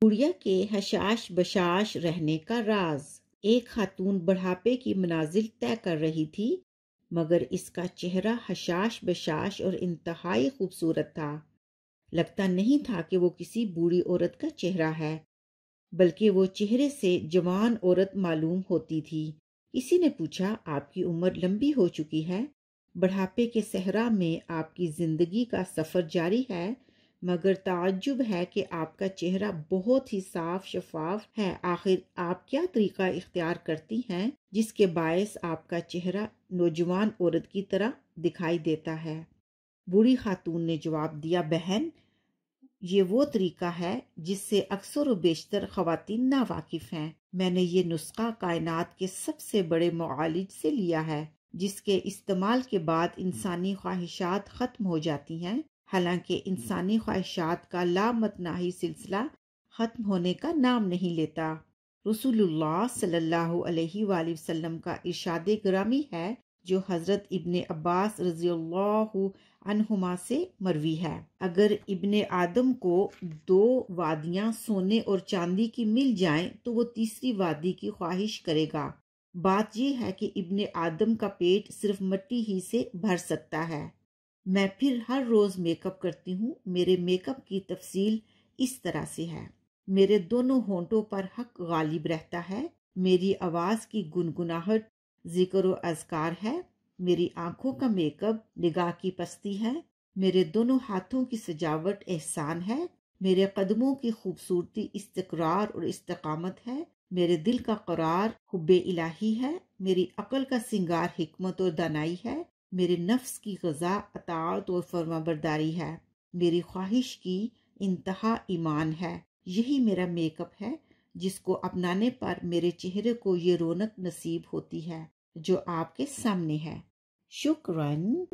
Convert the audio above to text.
गुड़िया के हशाश बशाश रहने का राज। एक खातून बुढ़ापे की मनाजिल तय कर रही थी, मगर इसका चेहरा हशाश बशाश और इंतहाई खूबसूरत था। लगता नहीं था कि वो किसी बूढ़ी औरत का चेहरा है, बल्कि वो चेहरे से जवान औरत मालूम होती थी। किसी ने पूछा, आपकी उम्र लंबी हो चुकी है, बुढ़ापे के सहरा में आपकी जिंदगी का सफर जारी है, मगर ताज्जुब है कि आपका चेहरा बहुत ही साफ शफाफ है। आखिर आप क्या तरीका इख्तियार करती हैं जिसके बायस आपका चेहरा नौजवान औरत की तरह दिखाई देता है? बूढ़ी खातून ने जवाब दिया, बहन, ये वो तरीका है जिससे अक्सर व बेशतर ख़वातीन नावाकिफ हैं। मैंने ये नुस्खा कायनात के सबसे बड़े मुआलिज से लिया है, जिसके इस्तेमाल के बाद इंसानी ख्वाहिशात ख़त्म हो जाती हैं। हालांकि इंसानी ख्वाहिशात का लामतनाही सिलसिला ख़त्म होने का नाम नहीं लेता। रसूलुल्लाह सल्लल्लाहु अलैहि वसल्लम का इरशाद ग्रामी है, जो हज़रत इब्ने अब्बास रज़ियल्लाहु अनहुमा से मरवी है। अगर इब्ने आदम को दो वादियां सोने और चांदी की मिल जाएं, तो वो तीसरी वादी की ख्वाहिश करेगा। बात यह है कि इब्ने आदम का पेट सिर्फ मिट्टी ही से भर सकता है। मैं फिर हर रोज मेकअप करती हूँ। मेरे मेकअप की तफसील इस तरह से है। मेरे दोनों होंठों पर हक गालिब रहता है। मेरी आवाज की गुनगुनाहट जिक्र व अज़कार है। मेरी आंखों का मेकअप निगाह की पस्ती है। मेरे दोनों हाथों की सजावट एहसान है। मेरे कदमों की खूबसूरती इस्तक़रार और इस्तकामत है। मेरे दिल का करार हुब्बे इलाही है। मेरी अकल का सिंगार हिकमत और दानाई है। मेरे नफ्स की ग़ज़ा अताअत और फरमाबरदारी है। मेरी ख्वाहिश की इंतहा ईमान है। यही मेरा मेकअप है, जिसको अपनाने पर मेरे चेहरे को ये रौनक नसीब होती है जो आपके सामने है। शुक्रान।